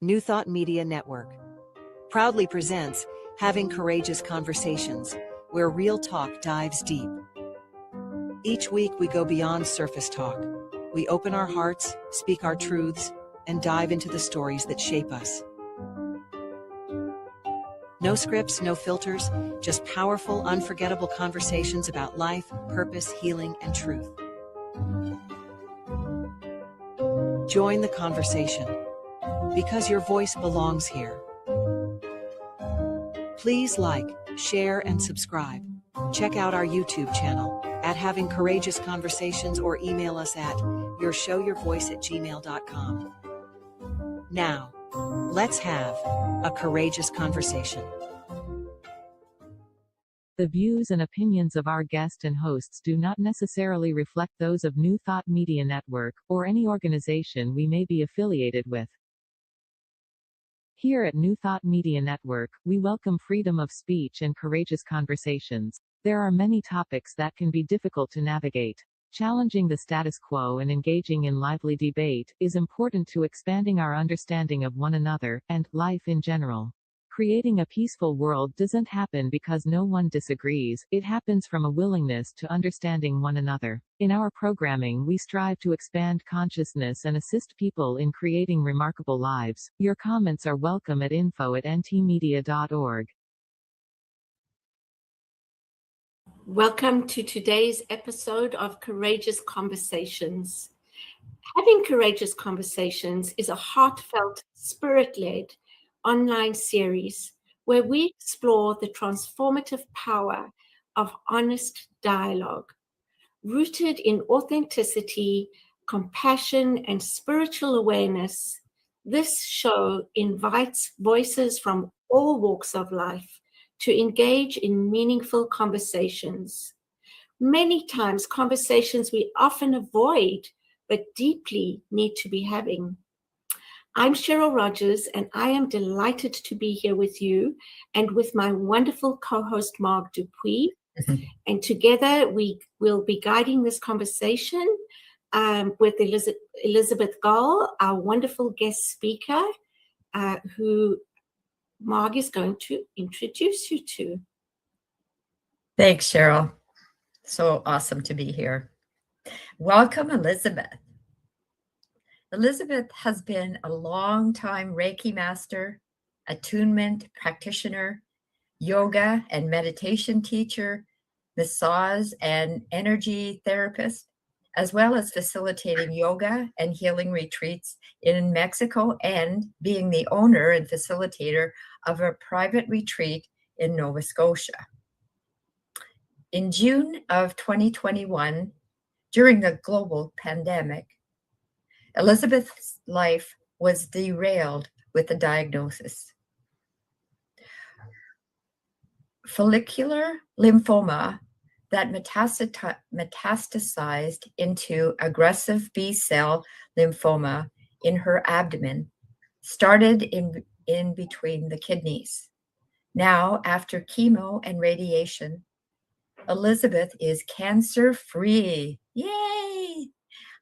New Thought Media Network proudly presents Having Courageous Conversations, where real talk dives deep. Each week we go beyond surface talk. We open our hearts, speak our truths, and dive into the stories that shape us. No scripts, no filters, just powerful, unforgettable conversations about life, purpose, healing, and truth. Join the conversation, because your voice belongs here. Please like, share, and subscribe. Check out our YouTube channel at Having Courageous Conversations or email us at yourshowyourvoice@gmail.com. Now, let's have a courageous conversation. The views and opinions of our guest and hosts do not necessarily reflect those of New Thought Media Network, or any organization we may be affiliated with. Here at New Thought Media Network, we welcome freedom of speech and courageous conversations. There are many topics that can be difficult to navigate. Challenging the status quo and engaging in lively debate is important to expanding our understanding of one another, and life in general. Creating a peaceful world doesn't happen because no one disagrees, it happens from a willingness to understanding one another. In our programming, we strive to expand consciousness and assist people in creating remarkable lives. Your comments are welcome at info@ntmedia.org. Welcome to today's episode of Courageous Conversations. Having Courageous Conversations is a heartfelt, spirit-led online series where we explore the transformative power of honest dialogue. Rooted in authenticity, compassion, and spiritual awareness, this show invites voices from all walks of life to engage in meaningful conversations. Many times, conversations we often avoid but deeply need to be having. I'm Cheryl Rogers, and I am delighted to be here with you and with my wonderful co-host, Mark Dupuis. And together we will be guiding this conversation with Elizabeth Gaal, our wonderful guest speaker, who Mark is going to introduce you to. Thanks, Cheryl. So awesome to be here. Welcome, Elizabeth. Elizabeth has been a long-time Reiki master, attunement practitioner, yoga and meditation teacher, massage and energy therapist, as well as facilitating yoga and healing retreats in Mexico and being the owner and facilitator of a private retreat in Nova Scotia. In June of 2021, during the global pandemic, Elizabeth's life was derailed with a diagnosis. Follicular lymphoma that metastasized into aggressive B-cell lymphoma in her abdomen started in between the kidneys. Now, after chemo and radiation, Elizabeth is cancer-free. Yay!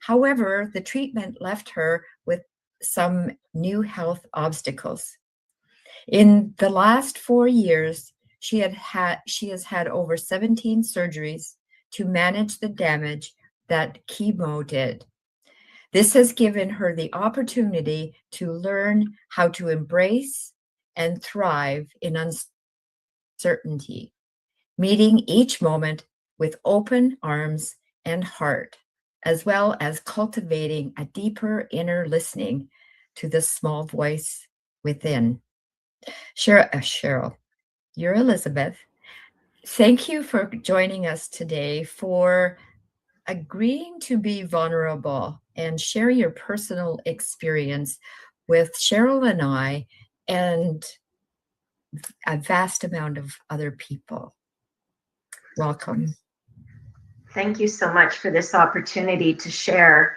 However, the treatment left her with some new health obstacles. In the last 4 years, she has had over 17 surgeries to manage the damage that chemo did. This has given her the opportunity to learn how to embrace and thrive in uncertainty, meeting each moment with open arms and heart, as well as cultivating a deeper inner listening to the small voice within. Cheryl, you're Elizabeth. Thank you for joining us today, for agreeing to be vulnerable and share your personal experience with Cheryl and I and a vast amount of other people. Welcome. Thank you so much for this opportunity to share.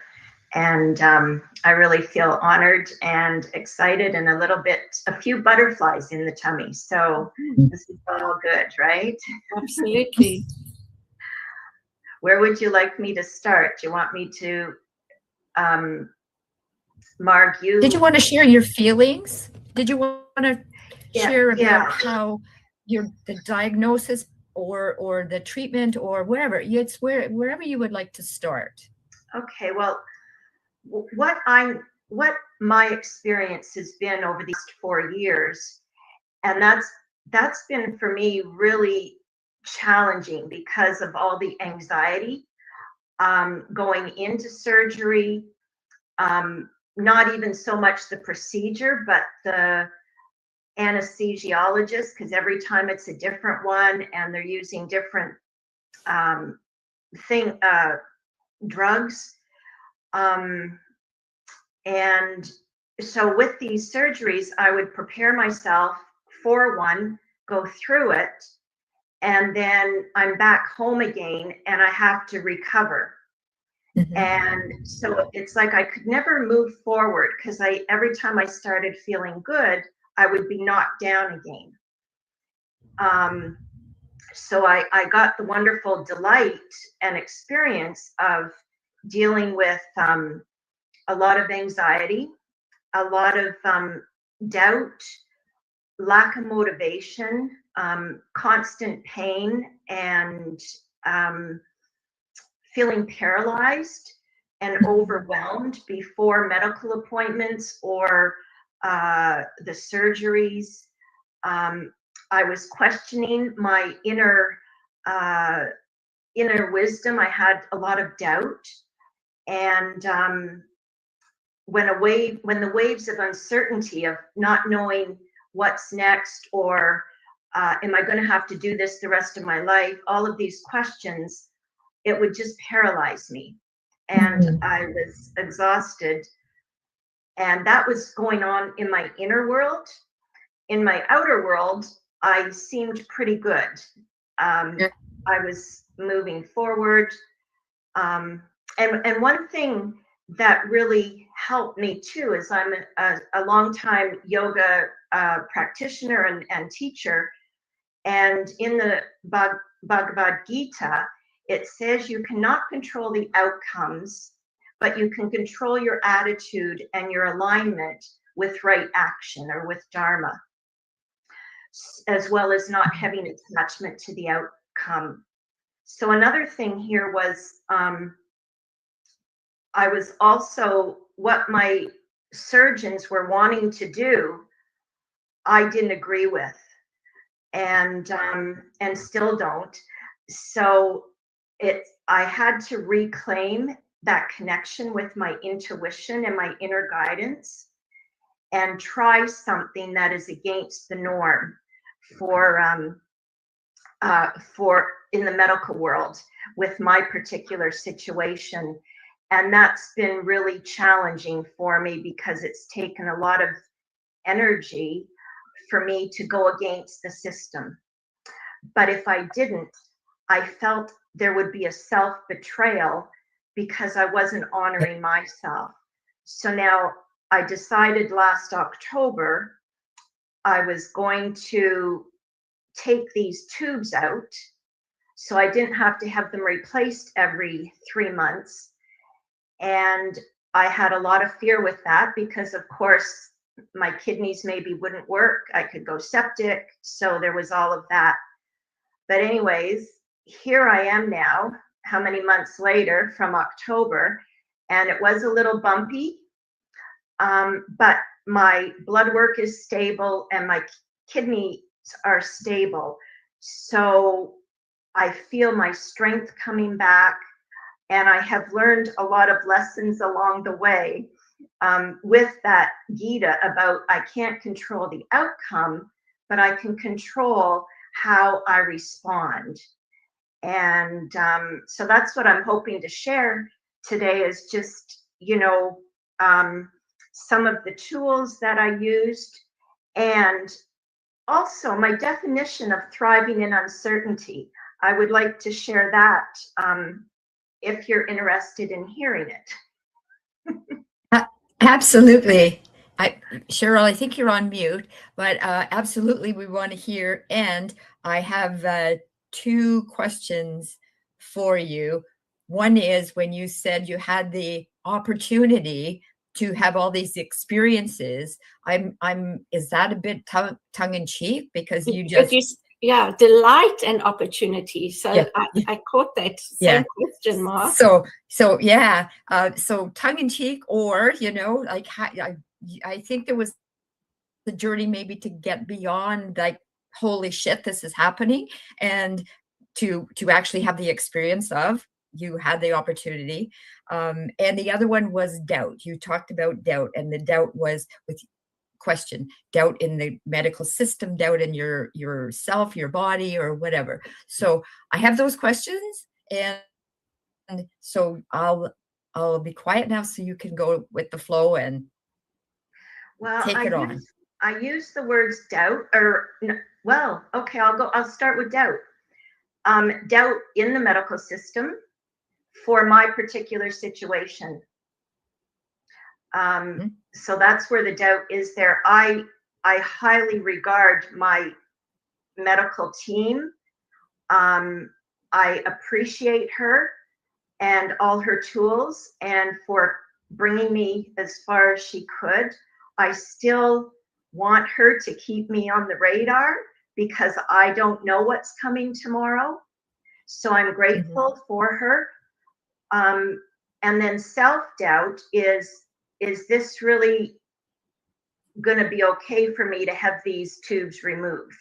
And I really feel honored and excited and a few butterflies in the tummy. So this is all good, right? Absolutely. Where would you like me to start? Do you want me to Marg, Did you want to share your feelings? Did you want to share about how the diagnosis or the treatment or wherever? It's wherever you would like to start. Okay, well, what my experience has been over these 4 years, and that's been for me really challenging because of all the anxiety going into surgery, not even so much the procedure, but the anesthesiologist, because every time it's a different one and they're using different drugs. And so with these surgeries, I would prepare myself for one, go through it, and then I'm back home again and I have to recover. Mm-hmm. And so it's like I could never move forward because every time I started feeling good, I would be knocked down again. So I got the wonderful delight and experience of dealing with a lot of anxiety, a lot of doubt, lack of motivation, constant pain, and feeling paralyzed and overwhelmed before medical appointments or the surgeries. I was questioning my inner wisdom. I had a lot of doubt, and when the waves of uncertainty of not knowing what's next, or am I going to have to do this the rest of my life, all of these questions, it would just paralyze me, and I was exhausted. And that was going on in my inner world. In my outer world, I seemed pretty good. I was moving forward. And one thing that really helped me too is I'm a long-time yoga practitioner and teacher. And in the Bhagavad Gita, it says you cannot control the outcomes, but you can control your attitude and your alignment with right action or with Dharma, as well as not having attachment to the outcome. So another thing here was I was also, what my surgeons were wanting to do, I didn't agree with, and still don't. So I had to reclaim that connection with my intuition and my inner guidance, and try something that is against the norm for in the medical world with my particular situation. And that's been really challenging for me because it's taken a lot of energy for me to go against the system. But if I didn't, I felt there would be a self-betrayal because I wasn't honoring myself. So now I decided last October I was going to take these tubes out so I didn't have to have them replaced every 3 months. And I had a lot of fear with that because, of course, my kidneys maybe wouldn't work. I could go septic. So there was all of that. But anyways, here I am now, how many months later from October, and it was a little bumpy, but my blood work is stable and my kidneys are stable. So I feel my strength coming back, and I have learned a lot of lessons along the way with that Gita about I can't control the outcome, but I can control how I respond. And so that's what I'm hoping to share today, is just, some of the tools that I used, and also my definition of thriving in uncertainty. I would like to share that if you're interested in hearing it. Absolutely. Cheryl, I think you're on mute, but absolutely we want to hear. And I have 2 questions for you. One is, when you said you had the opportunity to have all these experiences. Is that a bit tongue in cheek? Because you just, yeah, delight and opportunity. So yeah. I caught that same question, Mark. So yeah. So tongue in cheek, or, you know, like, I think there was the journey maybe to get beyond, like, holy shit, this is happening, and to actually have the experience of, you had the opportunity. And the other one was doubt. You talked about doubt, and the doubt was with question, doubt in the medical system, doubt in yourself, your body, or whatever. So I have those questions, and so I'll be quiet now so you can go with the flow and take it on. I use the words doubt, okay, I'll start with doubt. Doubt in the medical system for my particular situation. So that's where the doubt is there. I highly regard my medical team. I appreciate her and all her tools, and for bringing me as far as she could. I still want her to keep me on the radar because I don't know what's coming tomorrow. So I'm grateful for her. And then self-doubt is this really going to be okay for me to have these tubes removed?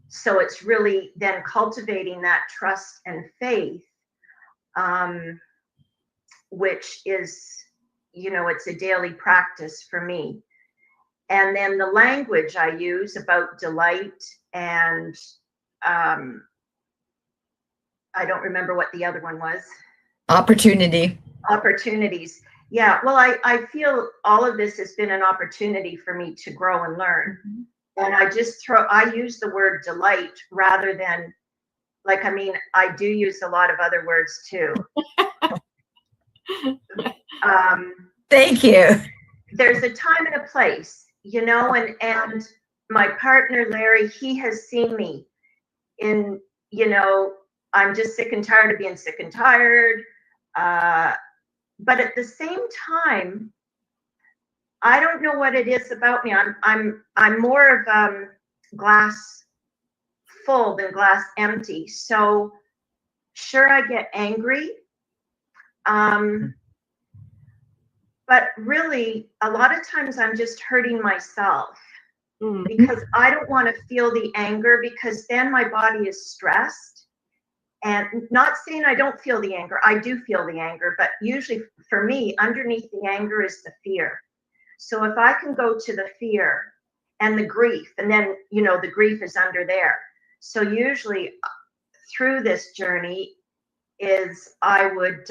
So it's really then cultivating that trust and faith, which is, you know, it's a daily practice for me. And then the language I use about delight and I don't remember what the other one was. Opportunities. Yeah, well, I feel all of this has been an opportunity for me to grow and learn. And I use the word delight rather than, like, I mean, I do use a lot of other words too. Thank you. There's a time and a place, you know, and my partner, Larry, he has seen me in, you know, I'm just sick and tired of being sick and tired. But at the same time, I don't know what it is about me. I'm more of glass full than glass empty. So sure, I get angry. But really, a lot of times I'm just hurting myself because I don't want to feel the anger, because then my body is stressed. And not saying I don't feel the anger, I do feel the anger, but usually for me, underneath the anger is the fear. So if I can go to the fear and the grief, and then, you know, the grief is under there. So usually through this journey is I would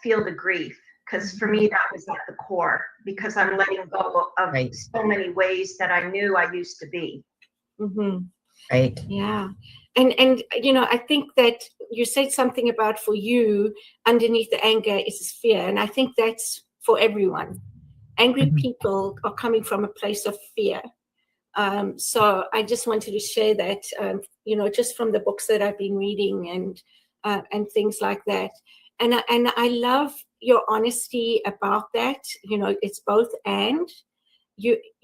feel the grief, because for me, that was at the core, because I'm letting go of so many ways that I knew I used to be. Right. Yeah. And you know, I think that you said something about, for you, underneath the anger is this fear. And I think that's for everyone. Angry people are coming from a place of fear. So I just wanted to share that, you know, just from the books that I've been reading and things like that. And I love your honesty about that. You know, it's both and.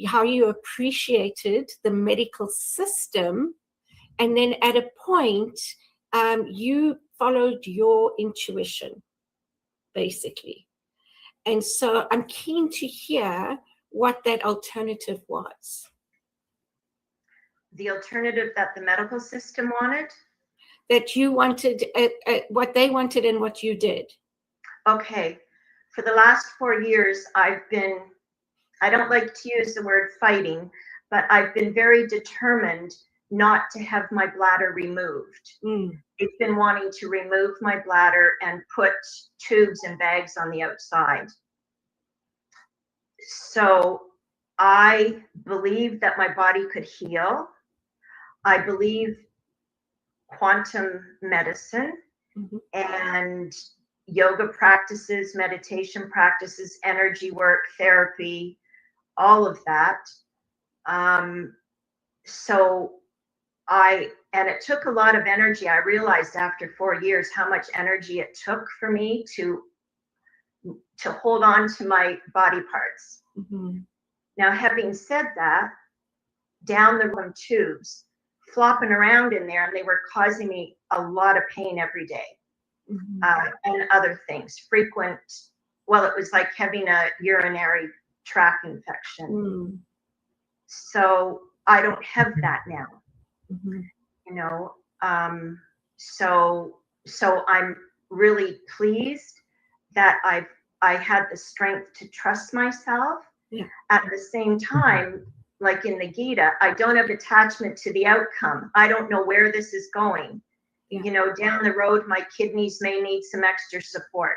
How you appreciated the medical system, and then at a point, you followed your intuition, basically. And so I'm keen to hear what that alternative was. The alternative that the medical system wanted? That you wanted, what they wanted and what you did. Okay. For the last 4 years, I don't like to use the word fighting, but I've been very determined not to have my bladder removed. They've been wanting to remove my bladder and put tubes and bags on the outside. So I believe that my body could heal. I believe quantum medicine and yoga practices, meditation practices, energy work, therapy, all of that. And it took a lot of energy. I realized after 4 years how much energy it took for me to to hold on to my body parts. Mm-hmm. Now, having said that, down the room tubes flopping around in there, and they were causing me a lot of pain every day. And other things, frequent, well, it was like having a urinary tract infection. So I don't have that now, you know. So I'm really pleased that I had the strength to trust myself. At the same time, like in the Gita, I don't have attachment to the outcome. I don't know where this is going. You know, down the road, my kidneys may need some extra support,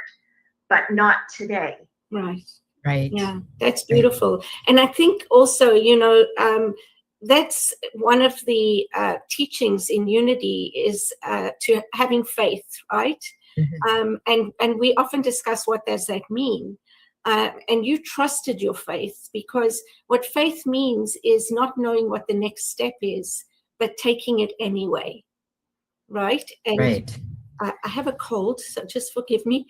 but not today. Right. Yeah, that's beautiful. And I think also, you know, that's one of the teachings in unity is to having faith, right? And we often discuss what does that mean. And you trusted your faith, because what faith means is not knowing what the next step is, but taking it anyway. Right. And I have a cold, so just forgive me.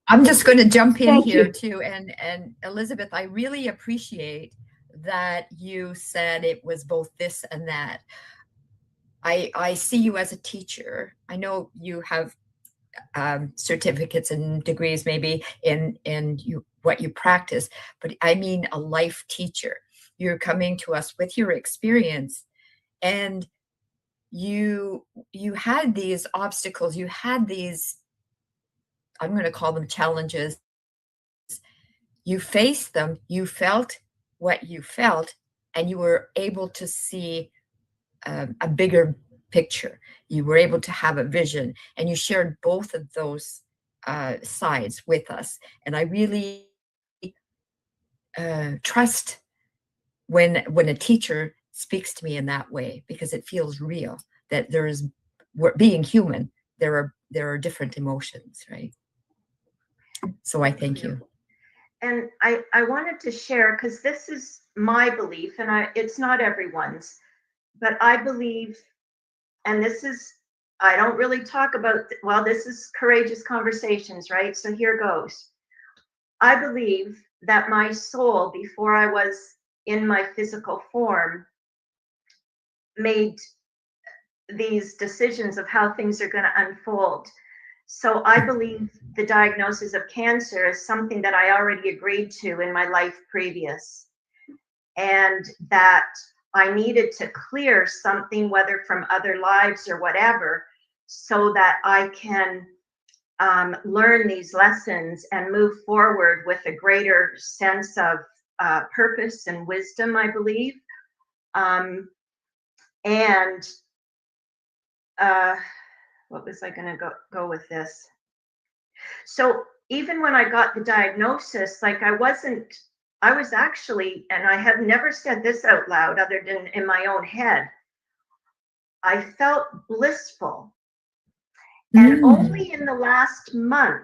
I'm just going to jump in here too. And Elizabeth, I really appreciate that you said it was both this and that. I see you as a teacher. I know you have certificates and degrees maybe in what you practice, but I mean a life teacher. You're coming to us with your experience, and you had these obstacles, you had these, I'm going to call them challenges. You faced them, you felt what you felt, and you were able to see a bigger picture. You were able to have a vision, and you shared both of those sides with us. And I really trust when a teacher speaks to me in that way, because it feels real, that being human, there are different emotions, right? So I thank you. And I wanted to share, because this is my belief, and it's not everyone's, but I believe, and this is, I don't really talk about, well, this is courageous conversations, right? So here goes. I believe that my soul, before I was in my physical form, made these decisions of how things are going to unfold. So I believe the diagnosis of cancer is something that I already agreed to in my life previous, and that I needed to clear something, whether from other lives or whatever, so that I can learn these lessons and move forward with a greater sense of purpose and wisdom, I believe. What was I going to go with this? So even when I got the diagnosis, like I was actually, and I have never said this out loud other than in my own head, I felt blissful. And only in the last month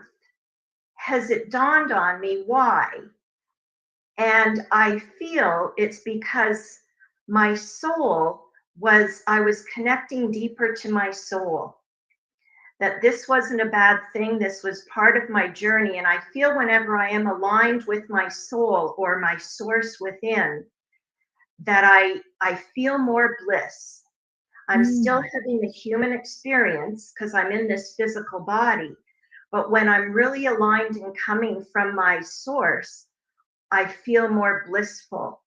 has it dawned on me why. And I feel it's because my soul I was connecting deeper to my soul. That this wasn't a bad thing, this was part of my journey. And I feel whenever I am aligned with my soul or my source within, that I feel more bliss. I'm still having the human experience because I'm in this physical body. But when I'm really aligned and coming from my source, I feel more blissful.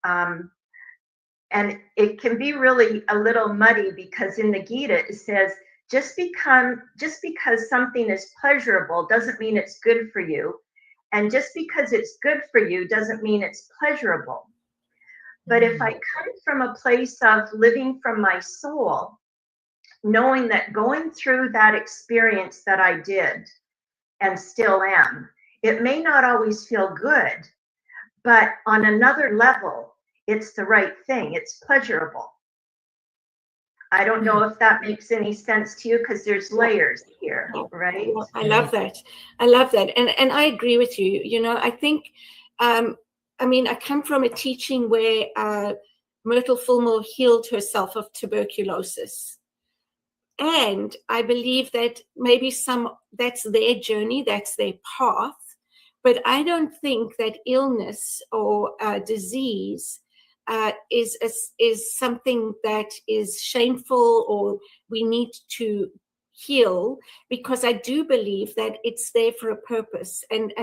And it can be really a little muddy, because in the Gita it says, just because something is pleasurable doesn't mean it's good for you. And just because it's good for you doesn't mean it's pleasurable. But if I come from a place of living from my soul, knowing that going through that experience that I did and still am, it may not always feel good, but on another level, it's the right thing. It's pleasurable. I don't know if that makes any sense to you, because there's layers here, right? I love that. I love that. And I agree with you. You know, I think, I mean, I come from a teaching where Myrtle Fillmore healed herself of tuberculosis. And I believe that maybe that's their journey, that's their path. But I don't think that illness or disease is something that is shameful or we need to heal, because I do believe that it's there for a purpose. And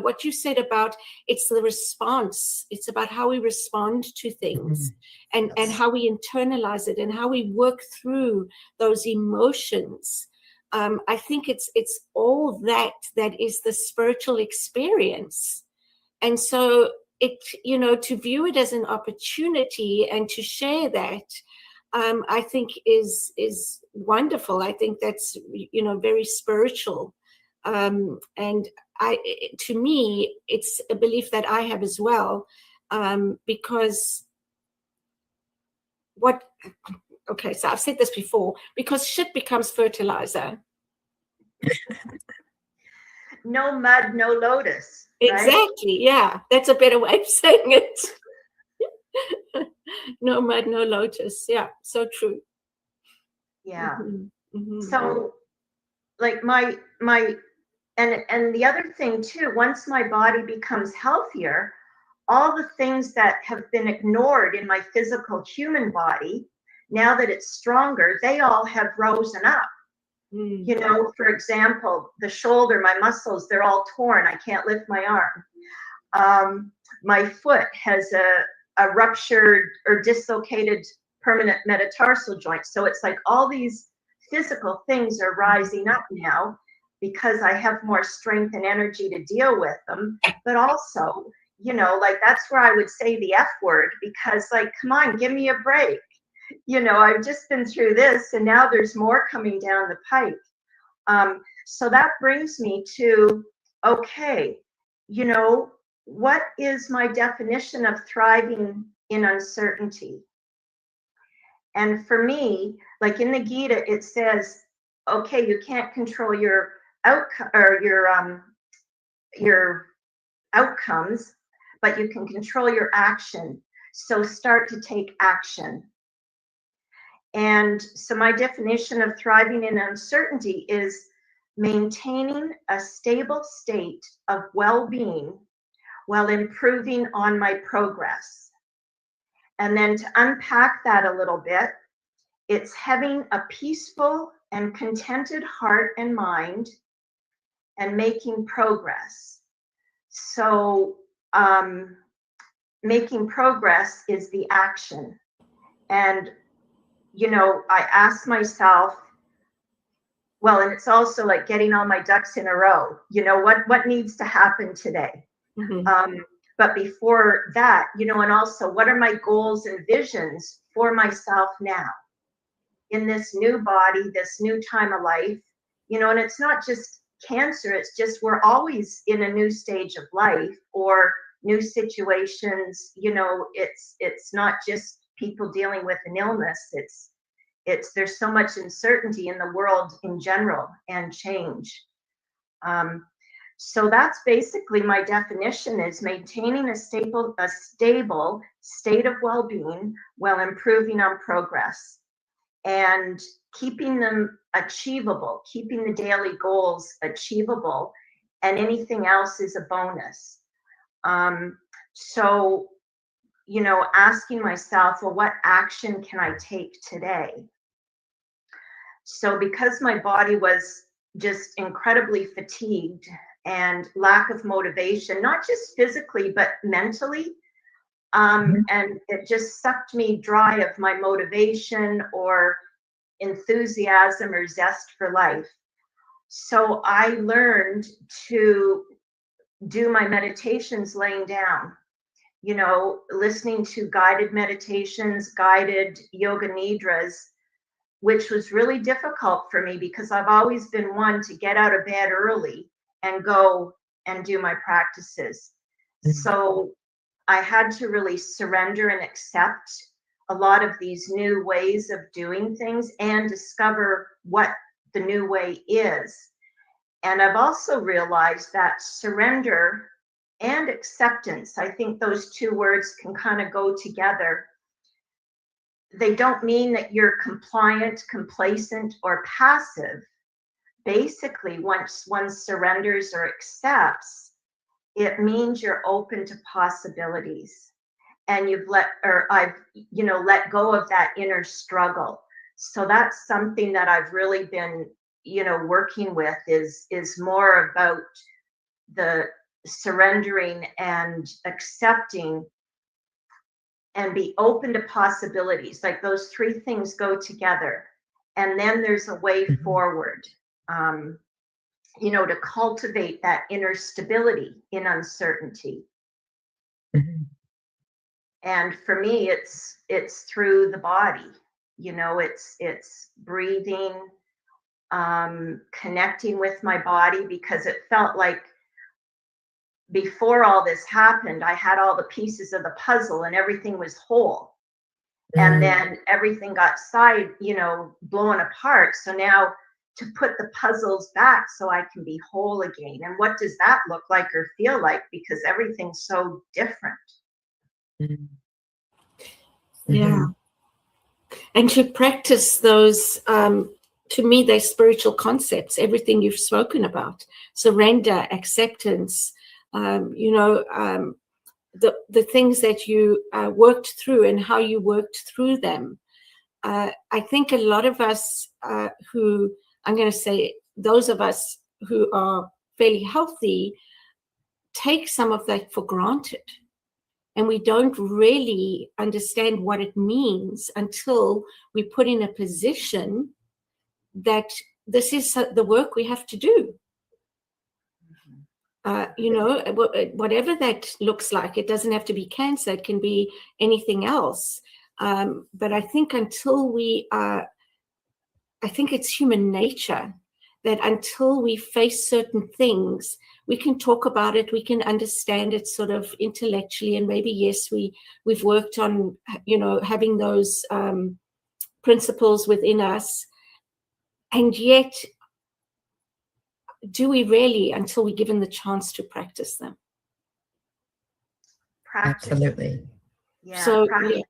what you said about it's the response, it's about how we respond to things, and how we internalize it and how we work through those emotions. I think it's all that is the spiritual experience. And so to view it as an opportunity and to share that, I think is wonderful. I think that's very spiritual. And to me, it's a belief that I have as well, because so I've said this before, because shit becomes fertilizer. No mud, no lotus. Right? Exactly. Yeah, that's a better way of saying it. No mud, no lotus. Yeah, so true. Yeah. Mm-hmm. So, like and the other thing too, once my body becomes healthier, all the things that have been ignored in my physical human body, now that it's stronger, they all have risen up. For example, the shoulder, my muscles, they're all torn. I can't lift my arm. My foot has a ruptured or dislocated permanent metatarsal joint. So it's like all these physical things are rising up now because I have more strength and energy to deal with them. But also, that's where I would say the F word, because come on, give me a break. I've just been through this and now there's more coming down the pipe. So that brings me to, okay, what is my definition of thriving in uncertainty? And for me, like in the Gita, it says, okay, you can't control your outcome or your outcomes, but you can control your action. So start to take action. And so my definition of thriving in uncertainty is maintaining a stable state of well-being while improving on my progress. And then to unpack that a little bit, it's having a peaceful and contented heart and mind and making progress. So making progress is the action. And I ask myself, well, and it's also like getting all my ducks in a row. What needs to happen today? But before that, and also what are my goals and visions for myself now in this new body, this new time of life, and it's not just cancer. It's just, we're always in a new stage of life or new situations. It's not just people dealing with an illness. There's so much uncertainty in the world in general and change. So that's basically my definition, is maintaining a stable state of well-being while improving on progress and keeping them achievable, keeping the daily goals achievable, and anything else is a bonus. So, asking myself, well, what action can I take today? So because my body was just incredibly fatigued and lack of motivation, not just physically, but mentally, and it just sucked me dry of my motivation or enthusiasm or zest for life. So I learned to do my meditations laying down, listening to guided meditations, guided yoga nidras, which was really difficult for me because I've always been one to get out of bed early and go and do my practices. So I had to really surrender and accept a lot of these new ways of doing things and discover what the new way is. And I've also realized that surrender and acceptance, I think those two words can kind of go together. they don't mean that you're compliant, complacent, or passive. Basically, once one surrenders or accepts, it means you're open to possibilities, and I've let go of that inner struggle. So that's something that I've really been working with, is more about the surrendering and accepting and be open to possibilities. Like, those three things go together, and then there's a way forward, to cultivate that inner stability in uncertainty. And for me, it's through the body. It's breathing, connecting with my body, because it felt like before all this happened, I had all the pieces of the puzzle and everything was whole. And then everything got blown apart. So now to put the puzzles back so I can be whole again. And what does that look like or feel like? Because everything's so different. Yeah. And to practice those, to me, they're spiritual concepts, everything you've spoken about: surrender, acceptance, the things that you worked through and how you worked through them. I think a lot of us I'm going to say those of us who are fairly healthy take some of that for granted. And we don't really understand what it means until we put in a position that this is the work we have to do. Whatever that looks like, it doesn't have to be cancer, it can be anything else. But I think I think it's human nature that until we face certain things, we can talk about it, we can understand it sort of intellectually, and maybe, yes, we've worked on, having those principles within us. And yet, do we really, until we're given the chance to practice them? Absolutely. Yeah. So, yeah.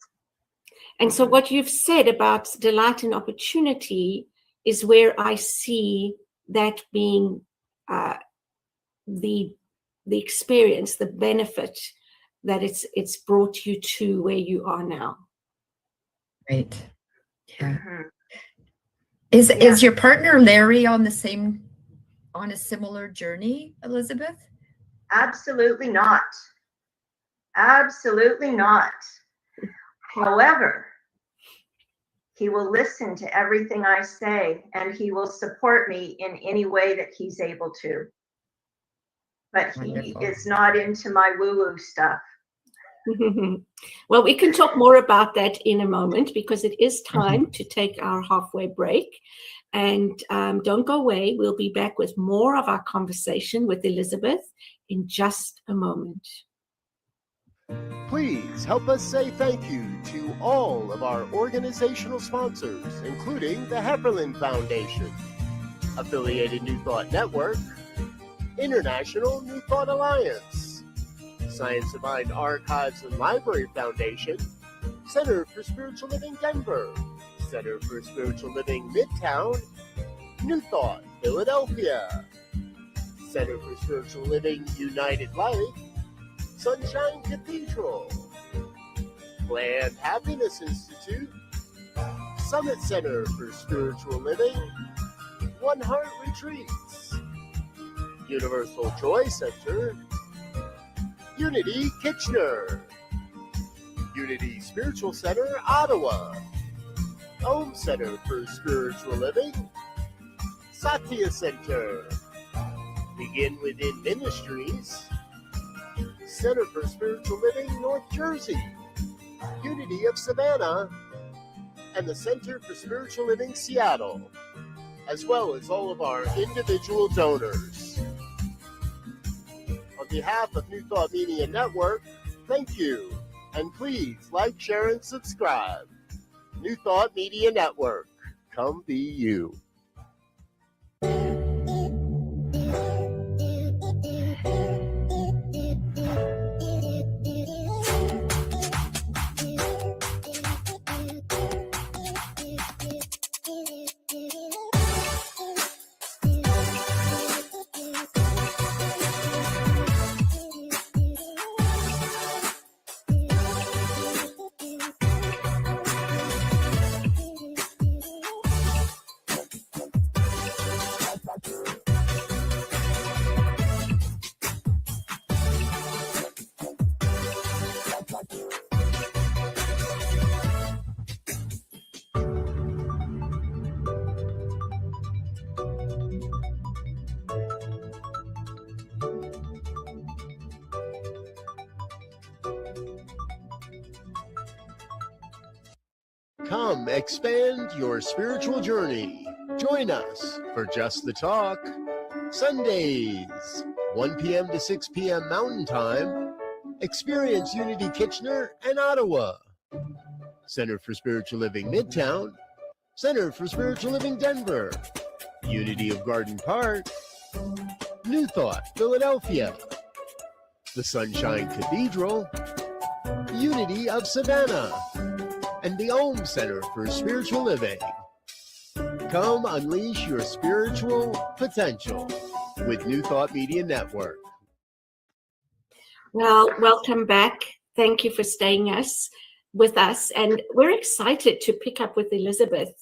And so what you've said about delight and opportunity is where I see that being the experience, the benefit that it's brought you to where you are now. Right. Yeah. Is your partner Larry on a similar journey, Elizabeth? Absolutely not. Absolutely not. However, he will listen to everything I say, and he will support me in any way that he's able to. But he is not into my woo-woo stuff. Well, we can talk more about that in a moment, because it is time to take our halfway break. And don't go away. We'll be back with more of our conversation with Elizabeth in just a moment. Please help us say thank you to all of our organizational sponsors, including the Hefferland Foundation, Affiliated New Thought Network, International New Thought Alliance, Science of Mind Archives and Library Foundation, Center for Spiritual Living Denver, Center for Spiritual Living Midtown, New Thought Philadelphia, Center for Spiritual Living United Life, Sunshine Cathedral, Planned Happiness Institute, Summit Center for Spiritual Living, One Heart Retreats, Universal Joy Center, Unity Kitchener, Unity Spiritual Center Ottawa, Home Center for Spiritual Living, Satya Center, Begin Within Ministries, Center for Spiritual Living North Jersey, Unity of Savannah, and the Center for Spiritual Living Seattle, as well as all of our individual donors. On behalf of New Thought Media Network, thank you, and please like, share, and subscribe. New Thought Media Network, come be you. Come expand your spiritual journey. Join us for Just the Talk, Sundays, 1 p.m. to 6 p.m. Mountain Time. Experience Unity Kitchener and Ottawa. Center for Spiritual Living Midtown. Center for Spiritual Living Denver. Unity of Garden Park. New Thought, Philadelphia. The Sunshine Cathedral. Unity of Savannah. And the Om Center for Spiritual Living. Come unleash your spiritual potential with New Thought Media Network. Well, welcome back. Thank you for staying with us. And we're excited to pick up with Elizabeth.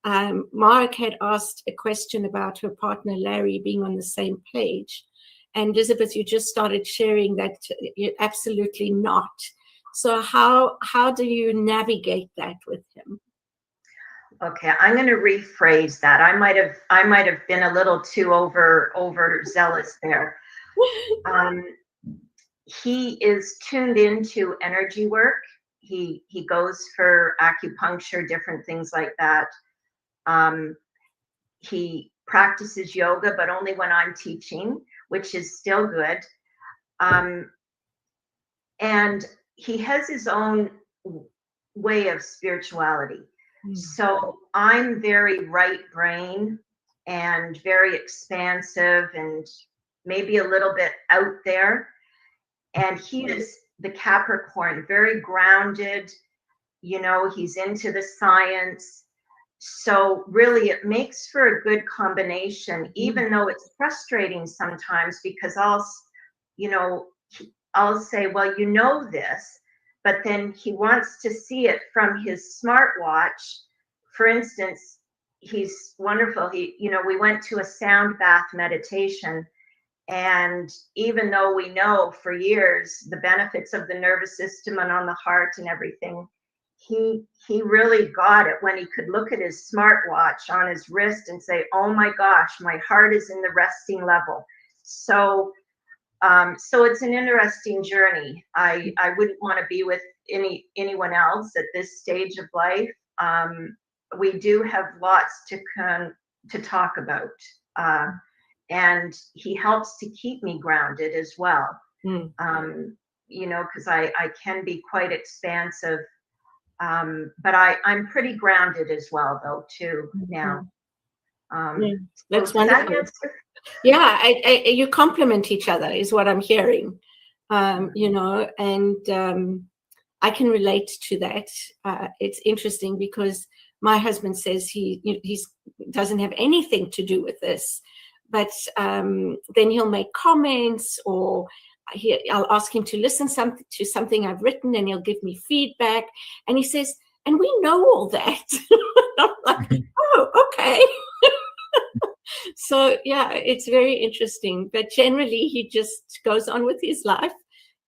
Mark had asked a question about her partner, Larry, being on the same page. And Elizabeth, you just started sharing that you're absolutely not. So how do you navigate that with him? Okay, I'm going to rephrase that. I might have been a little too overzealous there. He is tuned into energy work. He goes for acupuncture, different things like that. He practices yoga, but only when I'm teaching, which is still good. And he has his own way of spirituality. So I'm very right brain and very expansive and maybe a little bit out there. And he is the Capricorn, very grounded, he's into the science. So really it makes for a good combination, even though it's frustrating sometimes because I'll say, well, this, but then he wants to see it from his smartwatch. For instance, he's wonderful. We went to a sound bath meditation, and even though we know for years the benefits of the nervous system and on the heart and everything, he really got it when he could look at his smartwatch on his wrist and say, oh my gosh, my heart is in the resting level. So it's an interesting journey. I wouldn't want to be with anyone else at this stage of life. We do have lots to talk about, and he helps to keep me grounded as well. Because I can be quite expansive, but I'm pretty grounded as well, though, too now. That's wonderful. Yeah, you complement each other is what I'm hearing, and I can relate to that. It's interesting because my husband says he doesn't have anything to do with this, but then he'll make comments, or I'll ask him to listen to something I've written, and he'll give me feedback, and he says, and we know all that. I'm like, oh, okay. So yeah, it's very interesting, but generally he just goes on with his life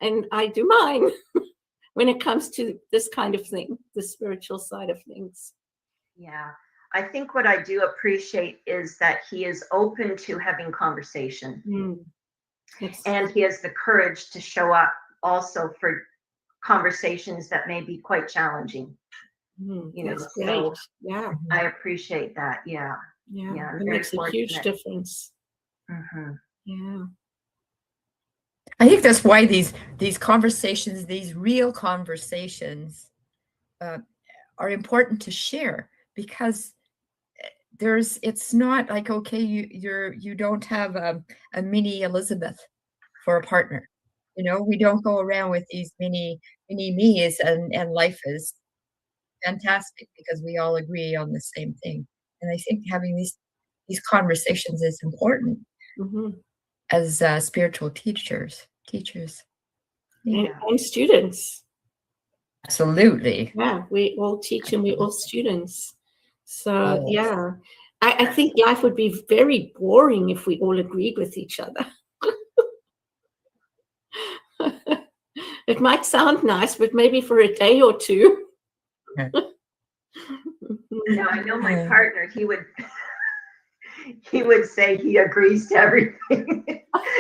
and I do mine when it comes to this kind of thing, the spiritual side of things. Yeah, I think what I do appreciate is that he is open to having conversation, and he has the courage to show up also for conversations that may be quite challenging. That's great. So yeah, I appreciate that. Yeah. Yeah, it makes a huge difference. Yeah, I think that's why these conversations, these real conversations, are important to share, because it's not like, okay, you don't have a mini Elizabeth for a partner. We don't go around with these mini me's, and life is fantastic because we all agree on the same thing. And I think having these conversations is important as spiritual teachers. And students. Absolutely. Yeah, we all teach and we're all students. So yeah, I think life would be very boring if we all agreed with each other. It might sound nice, but maybe for a day or two. No, I know my partner, he would say he agrees to everything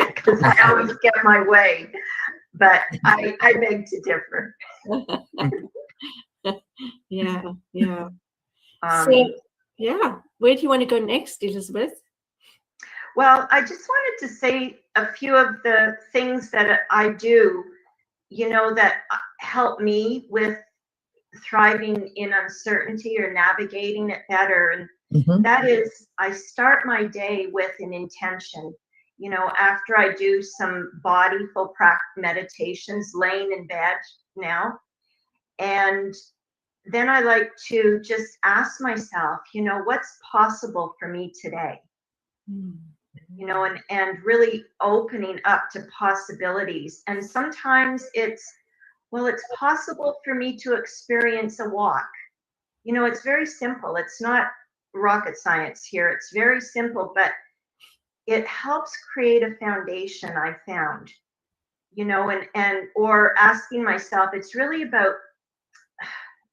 because I always get my way, but I beg to differ. Yeah, yeah. Um, So, yeah, where do you want to go next, Elizabeth? well, I just wanted to say a few of the things that I do, that help me with thriving in uncertainty or navigating it better. And that is, I start my day with an intention. After I do some bodyful meditations, laying in bed now, and then I like to just ask myself, what's possible for me today? And really opening up to possibilities. And sometimes it's possible for me to experience a walk. It's very simple. It's not rocket science here. It's very simple, but it helps create a foundation, I found, or asking myself, it's really about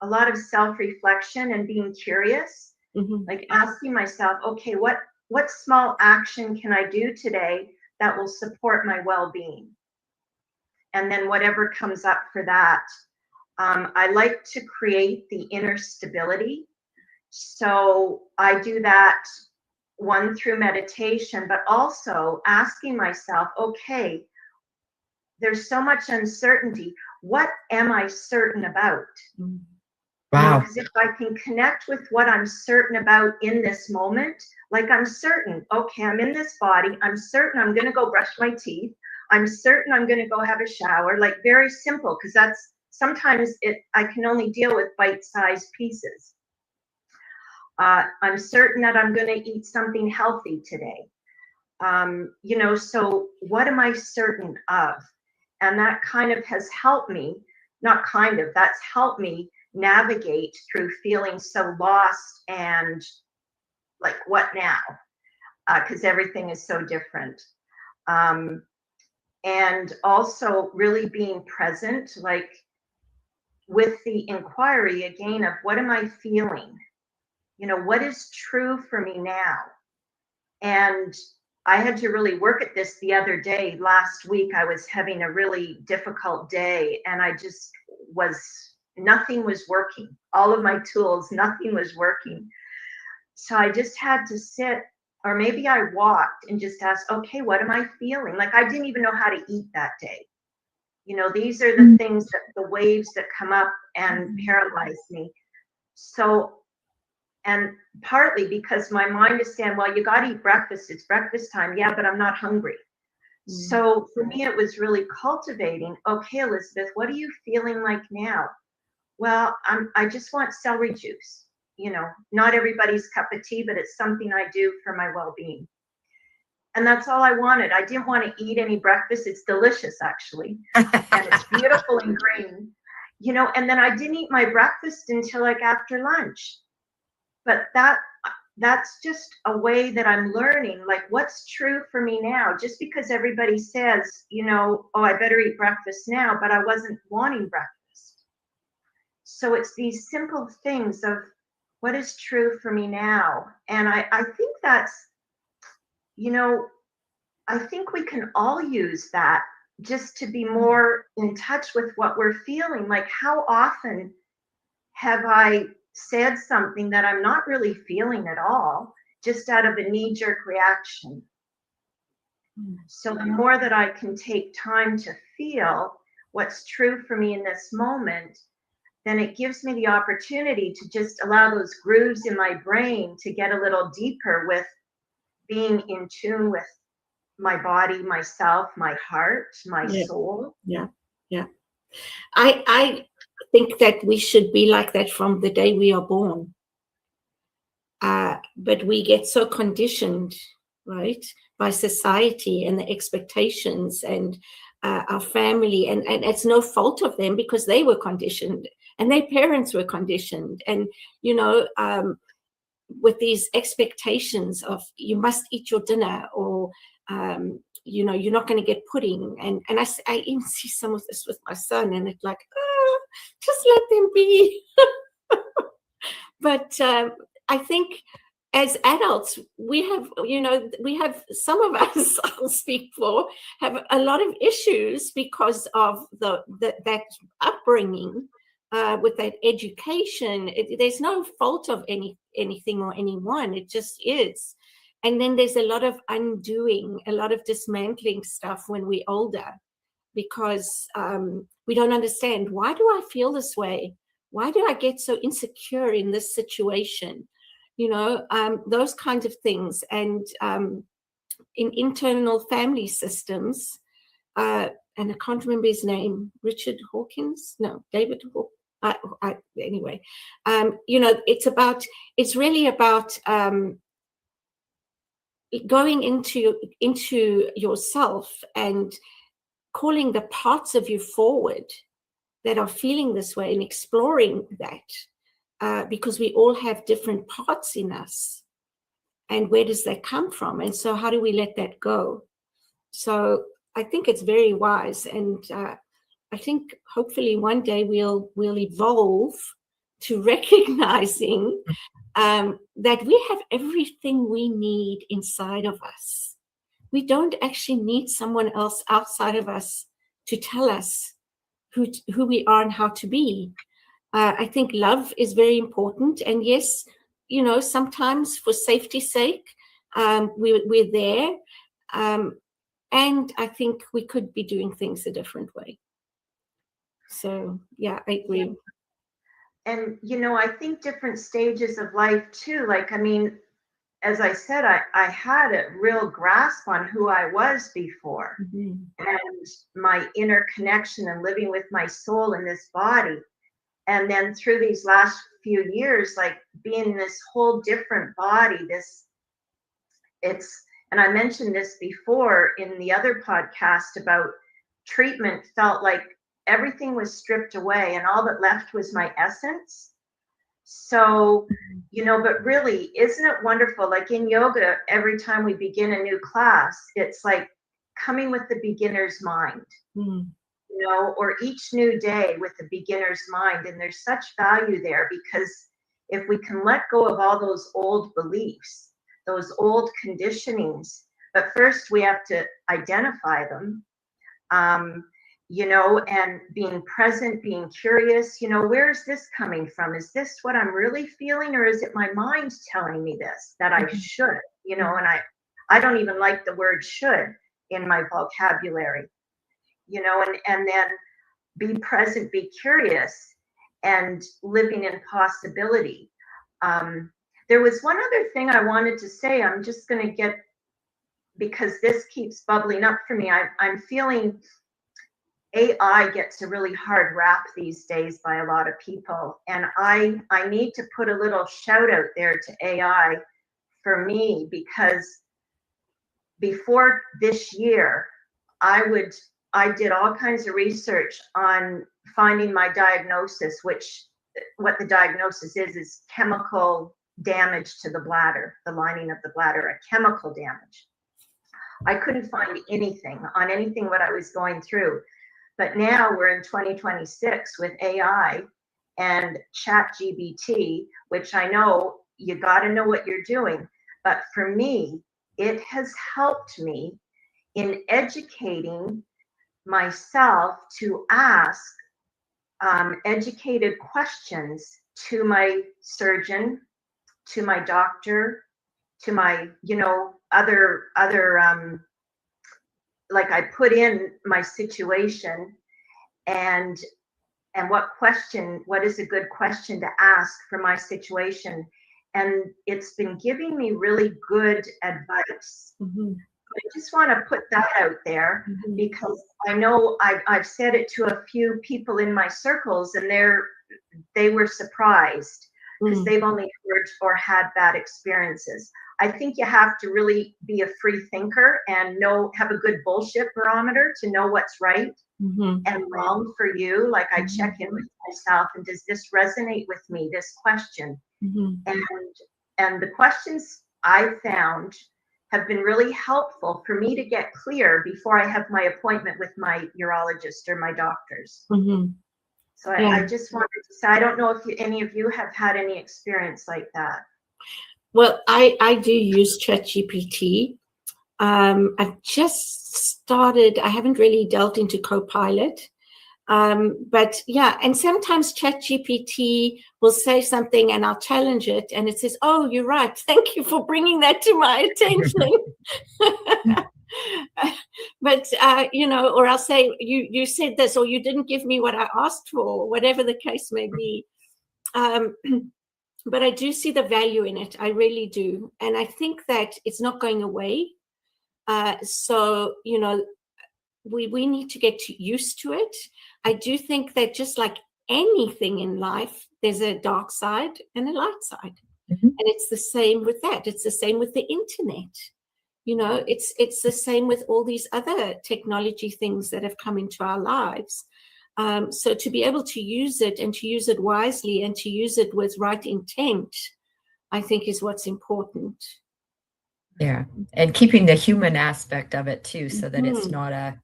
a lot of self-reflection and being curious, like asking myself, okay, what small action can I do today that will support my well-being? And then whatever comes up for that, I like to create the inner stability. So I do that, one, through meditation, but also asking myself, okay, there's so much uncertainty. What am I certain about? Wow. Because if I can connect with what I'm certain about in this moment, like I'm certain, okay, I'm in this body. I'm certain I'm going to go brush my teeth. I'm certain I'm going to go have a shower, like very simple, because that's sometimes I can only deal with bite-sized pieces. I'm certain that I'm going to eat something healthy today. So what am I certain of? And that kind of has helped me, that's helped me navigate through feeling so lost and like, what now? Because everything is so different. And also really being present, like with the inquiry again of what am I feeling? What is true for me now? And I had to really work at this the other day. Last week, I was having a really difficult day and nothing was working. All of my tools, nothing was working. So I just had to sit, or maybe I walked and just asked, okay, what am I feeling? Like I didn't even know how to eat that day. These are the things the waves that come up and paralyze me. So, and partly because my mind is saying, well, you got to eat breakfast. It's breakfast time. Yeah, but I'm not hungry. So for me, it was really cultivating. Okay, Elizabeth, what are you feeling like now? Well, I just want celery juice. Not everybody's cup of tea, but it's something I do for my well-being. And that's all I wanted. I didn't want to eat any breakfast. It's delicious, actually. And it's beautiful and green. And then I didn't eat my breakfast until like after lunch. But that's just a way that I'm learning, like what's true for me now. Just because everybody says, oh, I better eat breakfast now, but I wasn't wanting breakfast. So it's these simple things of what is true for me now. And I think that's, I think we can all use that just to be more in touch with what we're feeling. Like how often have I said something that I'm not really feeling at all, just out of a knee-jerk reaction? So the more that I can take time to feel what's true for me in this moment, then it gives me the opportunity to just allow those grooves in my brain to get a little deeper with being in tune with my body, myself, my heart, my soul. Yeah. I think that we should be like that from the day we are born. But we get so conditioned, right, by society and the expectations and our family. And it's no fault of them because they were conditioned and their parents were conditioned. And, with these expectations of you must eat your dinner or, you're not going to get pudding. And I even see some of this with my son and it's like, just let them be. But I think as adults, we have some of us, I'll speak for, have a lot of issues because of that upbringing with that education, there's no fault of anything or anyone. It just is. And then there's a lot of undoing, a lot of dismantling stuff when we're older, because we don't understand, why do I feel this way? Why do I get so insecure in this situation? Those kinds of things. And in internal family systems, and I can't remember his name, Richard Hawkins? No, David Hawkins. Anyway, it's really about going into yourself and calling the parts of you forward that are feeling this way and exploring that, because we all have different parts in us. And where does that come from? And so how do we let that go? So I think it's very wise. And I think hopefully one day we'll evolve to recognizing that we have everything we need inside of us. We don't actually need someone else outside of us to tell us who we are and how to be. I think love is very important. And yes, sometimes for safety's sake, we're there. And I think we could be doing things a different way. So, yeah, I agree. And, I think different stages of life too. Like, I mean, as I said, I had a real grasp on who I was before, and my inner connection and living with my soul in this body. And then through these last few years, like being this whole different body, and I mentioned this before in the other podcast about treatment, felt like everything was stripped away and all that left was my essence. So, but really, isn't it wonderful? Like in yoga, every time we begin a new class, it's like coming with the beginner's mind, or each new day with the beginner's mind. And there's such value there, because if we can let go of all those old beliefs, those old conditionings, but first we have to identify them, and being present, being curious, where is this coming from? Is this what I'm really feeling, or is it my mind telling me this, that I should, and I don't even like the word should in my vocabulary, and then be present, be curious, and living in possibility. There was one other thing I wanted to say. I'm just going to get, because this keeps bubbling up for me. I'm feeling AI gets a really hard rap these days by a lot of people. And I need to put a little shout out there to AI for me, because before this year, I did all kinds of research on finding my diagnosis, which what the diagnosis is chemical damage to the bladder, the lining of the bladder, a chemical damage. I couldn't find anything on anything what I was going through. But now we're in 2026 with AI and ChatGPT, which I know you got to know what you're doing. But for me, it has helped me in educating myself to ask educated questions to my surgeon, to my doctor, to my, other like I put in my situation and what is a good question to ask for my situation. And it's been giving me really good advice. I just want to put that out there, because I know I've said it to a few people in my circles, and they were surprised, because they've only heard or had bad experiences. I think you have to really be a free thinker and have a good bullshit barometer to know what's right and wrong for you. Like I check in with myself, and does this resonate with me, this question? And the questions I found have been really helpful for me to get clear before I have my appointment with my urologist or my doctors. So I just wanted to say, I don't know if any of you have had any experience like that. Well, I do use ChatGPT. I've just started, I haven't really delved into Copilot. But yeah, and sometimes ChatGPT will say something and I'll challenge it and it says, oh, you're right. Thank you for bringing that to my attention. But, or I'll say, you said this, or you didn't give me what I asked for, whatever the case may be. But I do see the value in it. I really do. And I think that it's not going away. So, we need to get used to it. I do think that just like anything in life, there's a dark side and a light side. Mm-hmm. And it's the same with that. It's the same with the internet. It's the same with all these other technology things that have come into our lives. So to be able to use it and to use it wisely and to use it with right intent, I think is what's important. Yeah. And keeping the human aspect of it too, so that it's not a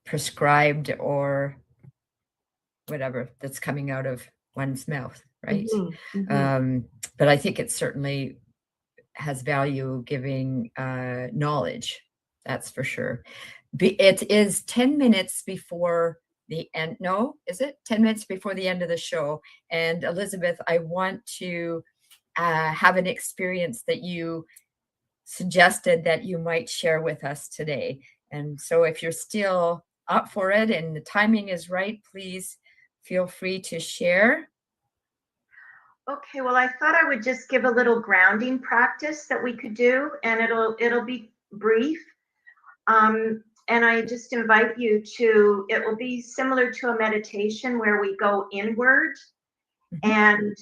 prescribed or whatever that's coming out of one's mouth, right? But I think it certainly has value giving knowledge, that's for sure. It is 10 minutes before the end. No, is it 10 minutes before the end of the show? And Elizabeth, I want to have an experience that you suggested that you might share with us today. And so if you're still up for it and the timing is right, please feel free to share. Okay, well, I thought I would just give a little grounding practice that we could do, and it'll be brief. And I just invite you to, it will be similar to a meditation where we go inward and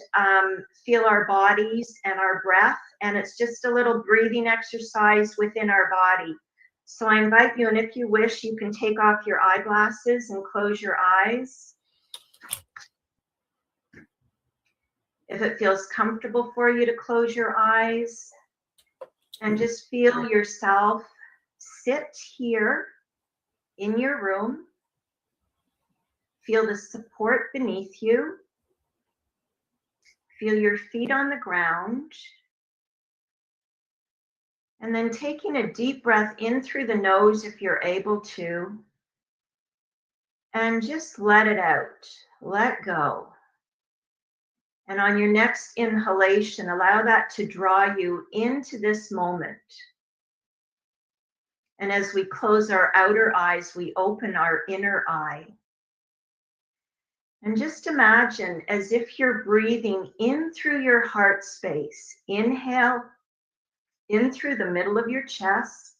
feel our bodies and our breath. And it's just a little breathing exercise within our body. So I invite you, and if you wish, you can take off your eyeglasses and close your eyes. If it feels comfortable for you to close your eyes, and just feel yourself sit here in your room. Feel the support beneath you. Feel your feet on the ground. And then taking a deep breath in through the nose if you're able to. And just let it out. Let go. And on your next inhalation, allow that to draw you into this moment. And as we close our outer eyes, we open our inner eye. And just imagine as if you're breathing in through your heart space. Inhale in through the middle of your chest.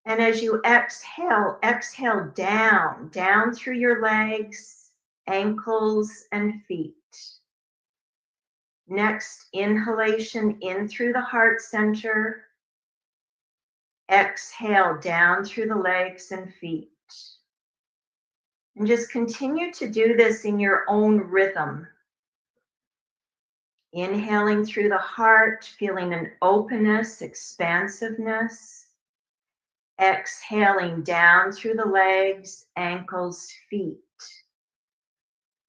And as you exhale, exhale down through your legs, ankles, and feet. Next, inhalation in through the heart center. Exhale down through the legs and feet. And just continue to do this in your own rhythm. Inhaling through the heart, feeling an openness, expansiveness. Exhaling down through the legs, ankles, feet.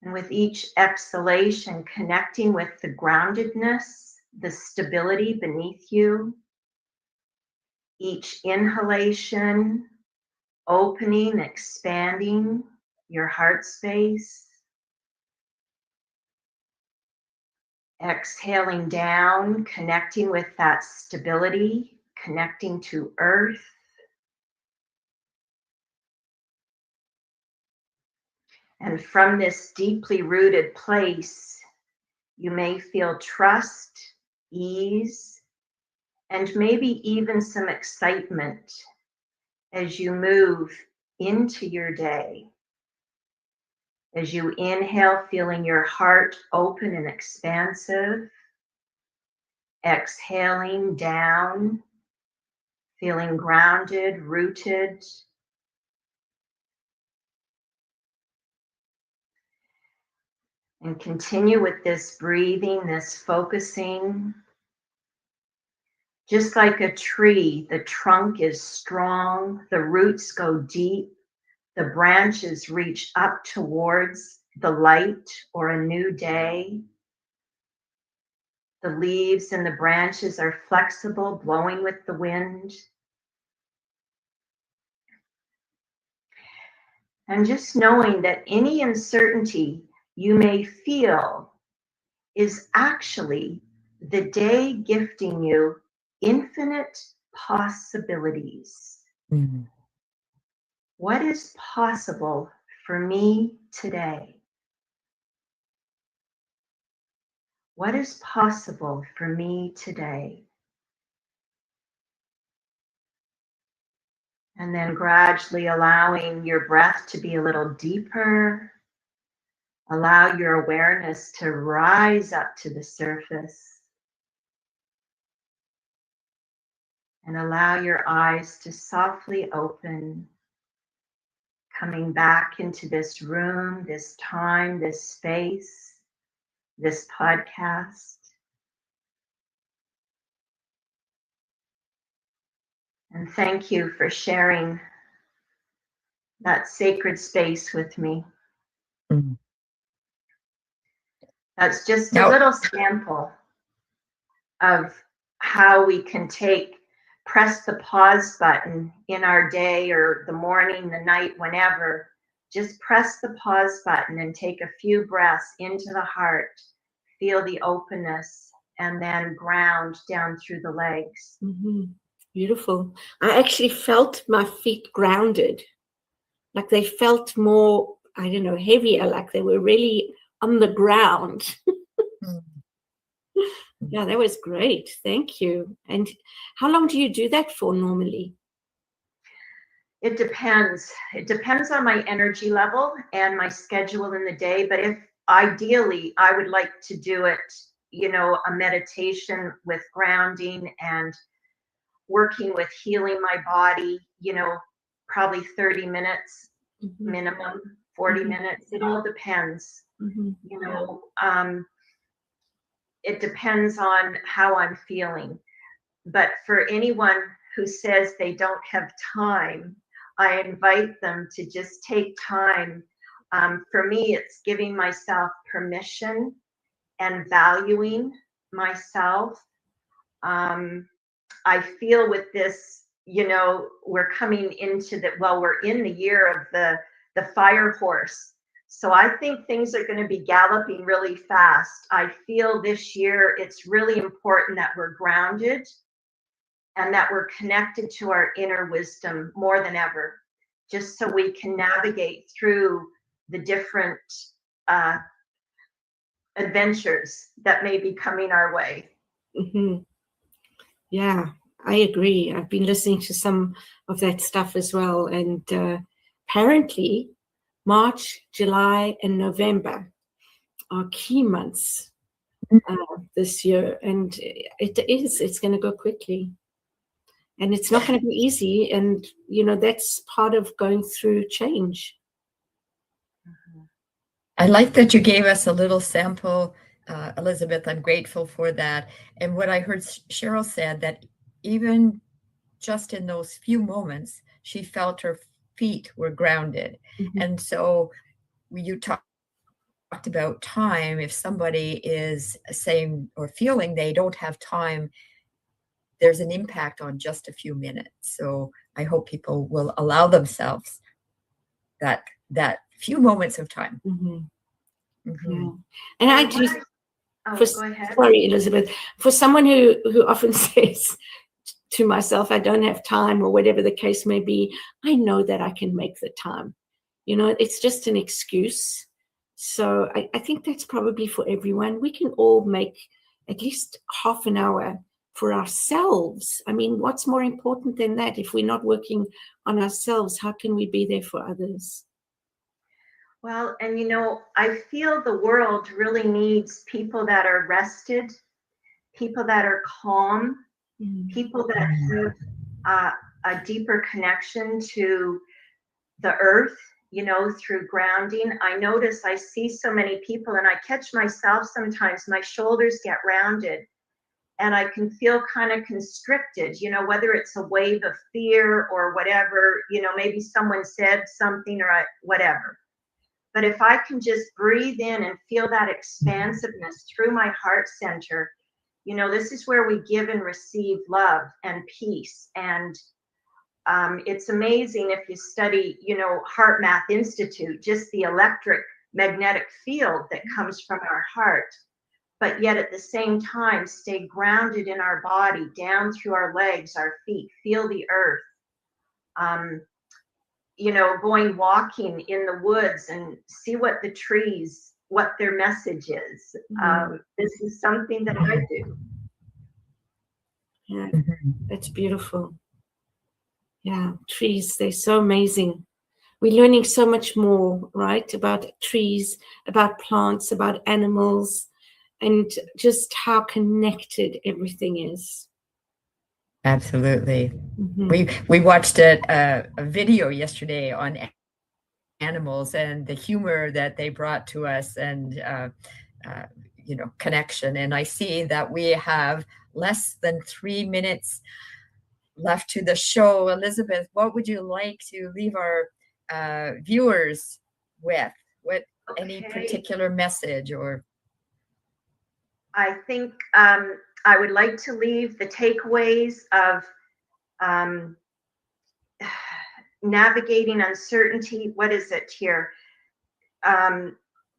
And with each exhalation, connecting with the groundedness, the stability beneath you. Each inhalation, opening, expanding your heart space. Exhaling down, connecting with that stability, connecting to earth. And from this deeply rooted place, you may feel trust, ease, and maybe even some excitement as you move into your day. As you inhale, feeling your heart open and expansive. Exhaling down, feeling grounded, rooted. And continue with this breathing, this focusing. Just like a tree, the trunk is strong, the roots go deep, the branches reach up towards the light or a new day. The leaves and the branches are flexible, blowing with the wind. And just knowing that any uncertainty you may feel is actually the day gifting you infinite possibilities. Mhm. What is possible for me today? What is possible for me today? And then gradually allowing your breath to be a little deeper. Allow your awareness to rise up to the surface. And allow your eyes to softly open, coming back into this room, this time, this space, this podcast. And thank you for sharing that sacred space with me. Mhm. That's just a Now, little sample of how we can press the pause button in our day or the morning, the night, whenever. Just press the pause button and take a few breaths into the heart, feel the openness, and then ground down through the legs. Mm-hmm. Beautiful. I actually felt my feet grounded, like they felt more, I don't know, heavier, like they were really on the ground. Mhm. Yeah, that was great. Thank you. And how long do you do that for normally? It depends. It depends on my energy level and my schedule in the day. But if ideally, I would like to do it, a meditation with grounding and working with healing my body, probably 30 minutes Mm-hmm. minimum, 40 Mhm. minutes. It all depends. Mm-hmm. It depends on how I'm feeling. But for anyone who says they don't have time, I invite them to just take time. For me, it's giving myself permission and valuing myself. I feel with this, we're coming into we're in the year of the fire horse. So I think things are going to be galloping really fast. I feel this year it's really important that we're grounded and that we're connected to our inner wisdom more than ever, just so we can navigate through the different adventures that may be coming our way. Mm-hmm. Yeah, I agree. I've been listening to some of that stuff as well. And apparently, March, July, and November are key months this year. And it's going to go quickly. And it's not going to be easy. And, that's part of going through change. I like that you gave us a little sample, Elizabeth. I'm grateful for that. And what I heard Cheryl said, that even just in those few moments, she felt her feet were grounded. Mm-hmm. And so you talked about time. If somebody is saying or feeling they don't have time, there's an impact on just a few minutes. So I hope people will allow themselves that few moments of time. Mm-hmm. Mm-hmm. Yeah. And I do. Go ahead. Sorry, Elizabeth. For someone who often says to myself, I don't have time, or whatever the case may be, I know that I can make the time. It's just an excuse. So I think that's probably for everyone. We can all make at least half an hour for ourselves. I mean, what's more important than that? If we're not working on ourselves, how can we be there for others? Well, and I feel the world really needs people that are rested, people that are calm, people that have a deeper connection to the earth, through grounding. I notice I see so many people, and I catch myself sometimes, my shoulders get rounded and I can feel kind of constricted, whether it's a wave of fear or whatever, maybe someone said something or whatever. But if I can just breathe in and feel that expansiveness through my heart center, this is where we give and receive love and peace. And It's amazing if you study, Heart Math Institute, just the electromagnetic field that comes from our heart, but yet at the same time stay grounded in our body, down through our legs, our feet, feel the earth. Going walking in the woods and see what the trees, what their message is. This is something that I do. Yeah, that's beautiful. Yeah, trees, they're so amazing. We're learning so much more, right, about trees, about plants, about animals, and just how connected everything is. Absolutely. We watched a video yesterday on animals and the humor that they brought to us, and connection. And I see that we have less than 3 minutes left to the show. Elizabeth, what would you like to leave our viewers with? Any particular message? Or I think I would like to leave the takeaways of navigating uncertainty. What is it here?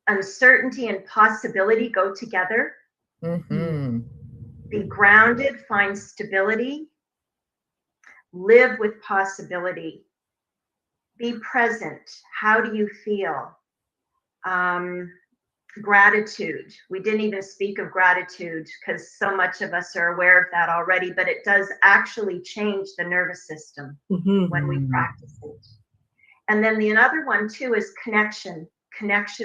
Uncertainty and possibility go together. Be grounded, find stability, live with possibility, be present. How do you feel? Gratitude. We didn't even speak of gratitude because so much of us are aware of that already, but it does actually change the nervous system when we practice it. And then the other one too is connection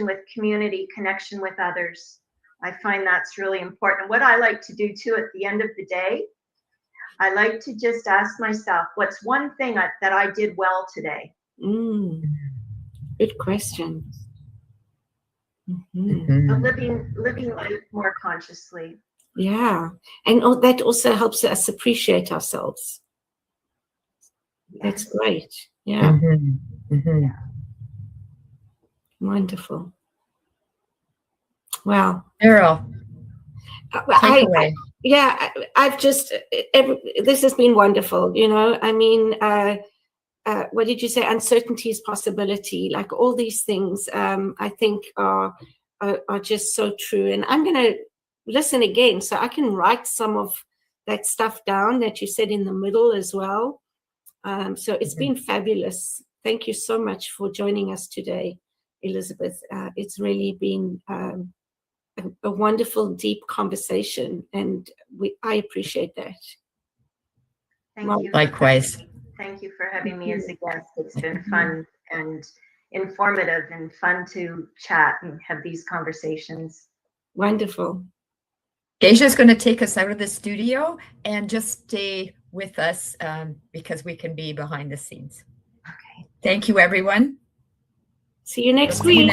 with community, connection with others. I find that's really important. What I like to do too at the end of the day, I like to just ask myself, what's one thing that I did well today? Good question. So living life more consciously. Yeah, and that also helps us appreciate ourselves. That's great. Yeah. Wonderful. Wow. Errol, take away. I've just, this has been wonderful. I mean, what did you say? Uncertainty is possibility. Like all these things, I think are just so true. And I'm going to listen again so I can write some of that stuff down that you said in the middle as well. So it's been fabulous. Thank you so much for joining us today, Elizabeth. It's really been a wonderful, deep conversation, and I appreciate that. Thank you. Likewise. Thank you for having me as a guest. It's been fun and informative and fun to chat and have these conversations. Wonderful. Geisha's going to take us out of the studio and just stay with us because we can be behind the scenes. Okay. Thank you, everyone. See you next week.